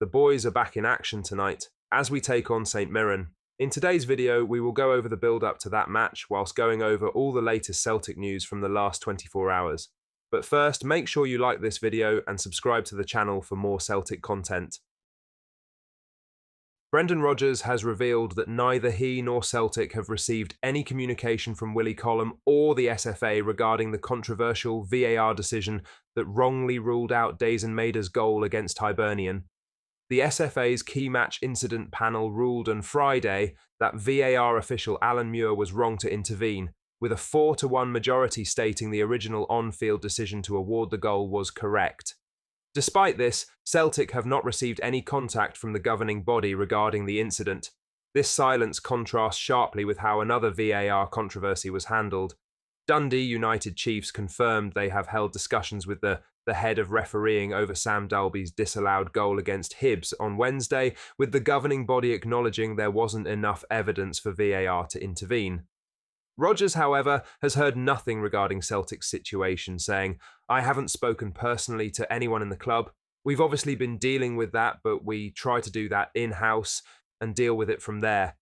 The boys are back in action tonight as we take on St Mirren. In today's video, we will go over the build-up to that match whilst going over all the latest Celtic news from the last 24 hours. But first, make sure you like this video and subscribe to the channel for more Celtic content. Brendan Rodgers has revealed that neither he nor Celtic have received any communication from Willie Collum or the SFA regarding the controversial VAR decision that wrongly ruled out Dazen Maida's goal against Hibernian. The SFA's key match incident panel ruled on Friday that VAR official Alan Muir was wrong to intervene, with a 4-1 majority stating the original on-field decision to award the goal was correct. Despite this, Celtic have not received any contact from the governing body regarding the incident. This silence contrasts sharply with how another VAR controversy was handled. Dundee United Chiefs confirmed they have held discussions with the head of refereeing over Sam Dalby's disallowed goal against Hibs on Wednesday, with the governing body acknowledging there wasn't enough evidence for VAR to intervene. Rodgers, however, has heard nothing regarding Celtic's situation, saying, "I haven't spoken personally to anyone in the club. We've obviously been dealing with that, but we try to do that in-house and deal with it from there.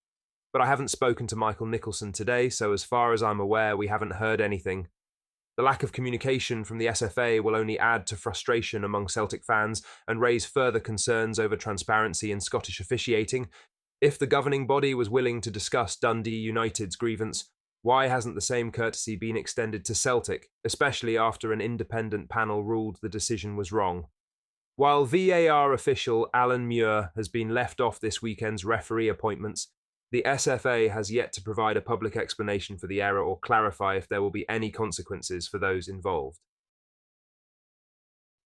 But I haven't spoken to Michael Nicholson today, so as far as I'm aware, we haven't heard anything." The lack of communication from the SFA will only add to frustration among Celtic fans and raise further concerns over transparency in Scottish officiating. If the governing body was willing to discuss Dundee United's grievance, why hasn't the same courtesy been extended to Celtic, especially after an independent panel ruled the decision was wrong? While VAR official Alan Muir has been left off this weekend's referee appointments, the SFA has yet to provide a public explanation for the error or clarify if there will be any consequences for those involved.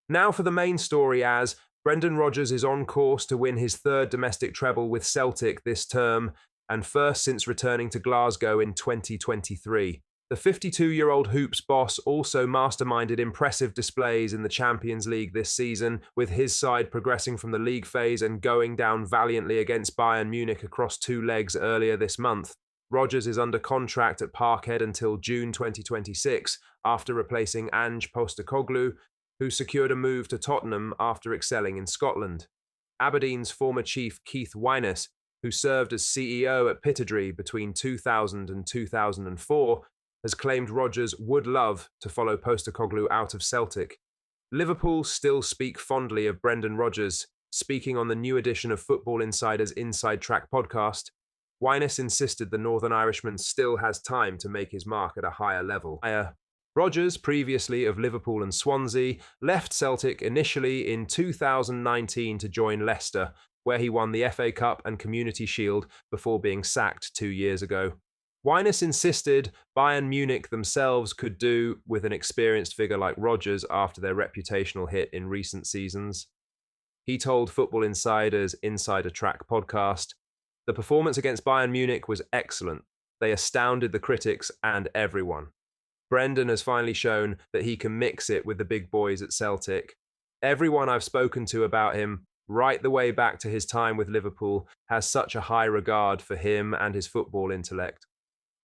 Now for the main story, as Brendan Rodgers is on course to win his third domestic treble with Celtic this term, and first since returning to Glasgow in 2023. The 52-year-old Hoops boss also masterminded impressive displays in the Champions League this season, with his side progressing from the league phase and going down valiantly against Bayern Munich across 2 legs earlier this month. Rodgers is under contract at Parkhead until June 2026, after replacing Ange Postecoglou, who secured a move to Tottenham after excelling in Scotland. Aberdeen's former chief Keith Wyness, who served as CEO at Pittodrie between 2000 and 2004, has claimed Rodgers would love to follow Postecoglou out of Celtic. Liverpool still speak fondly of Brendan Rodgers. Speaking on the new edition of Football Insider's Inside Track podcast, Wyness insisted the Northern Irishman still has time to make his mark at a higher level. Rodgers, previously of Liverpool and Swansea, left Celtic initially in 2019 to join Leicester, where he won the FA Cup and Community Shield before being sacked 2 years ago. Wyness insisted Bayern Munich themselves could do with an experienced figure like Rodgers after their reputational hit in recent seasons. He told Football Insider's Insider Track podcast, "The performance against Bayern Munich was excellent. They astounded the critics and everyone. Brendan has finally shown that he can mix it with the big boys at Celtic. Everyone I've spoken to about him, right the way back to his time with Liverpool, has such a high regard for him and his football intellect.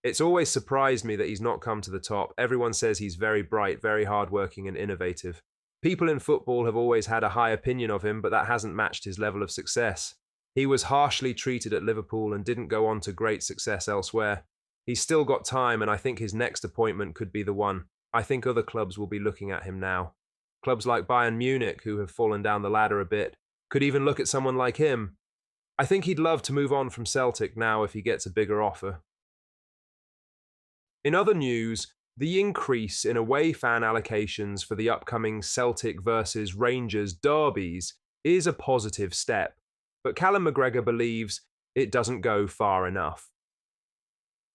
It's always surprised me that he's not come to the top. Everyone says he's very bright, very hardworking and innovative. People in football have always had a high opinion of him, but that hasn't matched his level of success. He was harshly treated at Liverpool and didn't go on to great success elsewhere. He's still got time, and I think his next appointment could be the one. I think other clubs will be looking at him now. Clubs like Bayern Munich, who have fallen down the ladder a bit, could even look at someone like him. I think he'd love to move on from Celtic now if he gets a bigger offer." In other news, the increase in away fan allocations for the upcoming Celtic versus Rangers derbies is a positive step, but Callum McGregor believes it doesn't go far enough.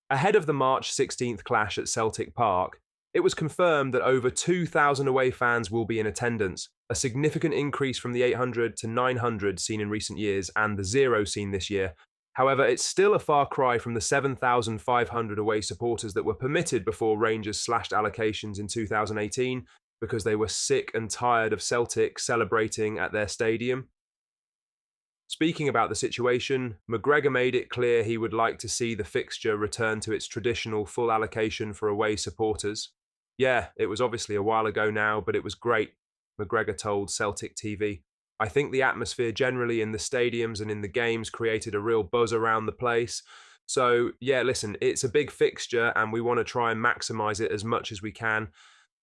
Ahead of the March 16th clash at Celtic Park, it was confirmed that over 2,000 away fans will be in attendance, a significant increase from the 800 to 900 seen in recent years and the 0 seen this year. However, it's still a far cry from the 7,500 away supporters that were permitted before Rangers slashed allocations in 2018 because they were sick and tired of Celtic celebrating at their stadium. Speaking about the situation, McGregor made it clear he would like to see the fixture return to its traditional full allocation for away supporters. "Yeah, it was obviously a while ago now, but it was great," McGregor told Celtic TV. I think the atmosphere generally in the stadiums and in the games created a real buzz around the place. So, yeah, listen, it's a big fixture and we want to try and maximise it as much as we can.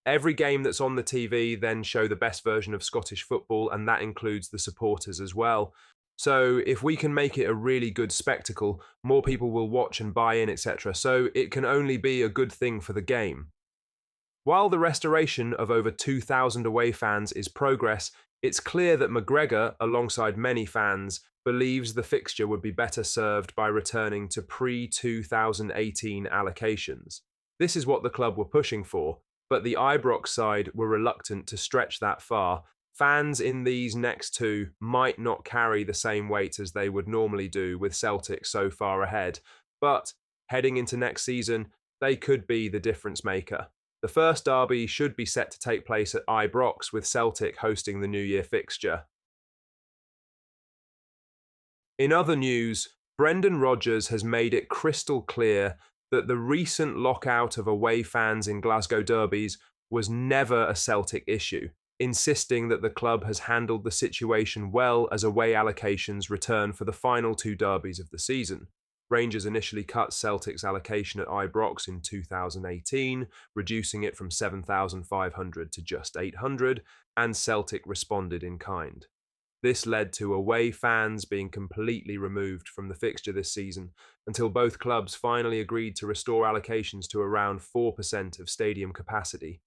Every game that's on the TV then show the best version of Scottish football, and that includes the supporters as well. So if we can make it a really good spectacle, more people will watch and buy in, etc. So it can only be a good thing for the game. While the restoration of over 2,000 away fans is progress, it's clear that McGregor, alongside many fans, believes the fixture would be better served by returning to pre-2018 allocations. This is what the club were pushing for, but the Ibrox side were reluctant to stretch that far. Fans in these next two might not carry the same weight as they would normally do with Celtic so far ahead, but heading into next season, they could be the difference maker. The first derby should be set to take place at Ibrox, with Celtic hosting the New Year fixture. In other news, Brendan Rodgers has made it crystal clear that the recent lockout of away fans in Glasgow derbies was never a Celtic issue, insisting that the club has handled the situation well as away allocations return for the final two derbies of the season. Rangers initially cut Celtic's allocation at Ibrox in 2018, reducing it from 7,500 to just 800, and Celtic responded in kind. This led to away fans being completely removed from the fixture this season, until both clubs finally agreed to restore allocations to around 4% of stadium capacity.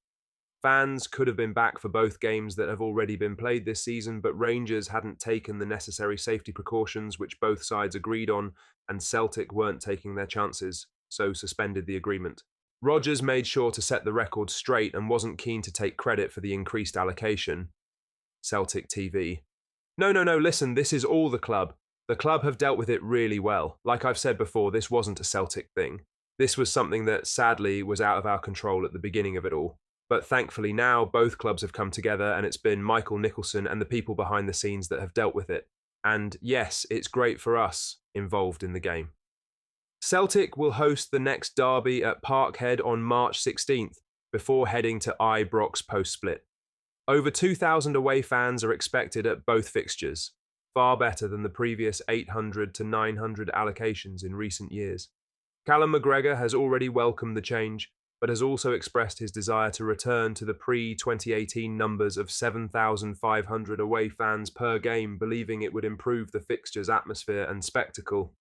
Fans could have been back for both games that have already been played this season, but Rangers hadn't taken the necessary safety precautions which both sides agreed on, and Celtic weren't taking their chances, so suspended the agreement. Rodgers made sure to set the record straight and wasn't keen to take credit for the increased allocation. Celtic TV. No, listen, this is all the club. The club have dealt with it really well. Like I've said before, this wasn't a Celtic thing. This was something that sadly was out of our control at the beginning of it all. But thankfully now both clubs have come together and it's been Michael Nicholson and the people behind the scenes that have dealt with it. And yes, it's great for us involved in the game. Celtic will host the next derby at Parkhead on March 16th before heading to Ibrox post-split. Over 2,000 away fans are expected at both fixtures, far better than the previous 800 to 900 allocations in recent years. Callum McGregor has already welcomed the change, but has also expressed his desire to return to the pre-2018 numbers of 7,500 away fans per game, believing it would improve the fixture's atmosphere and spectacle.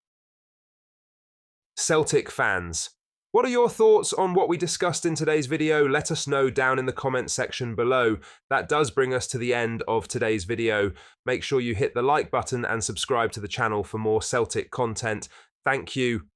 Celtic fans. What are your thoughts on what we discussed in today's video? Let us know down in the comments section below. That does bring us to the end of today's video. Make sure you hit the like button and subscribe to the channel for more Celtic content. Thank you,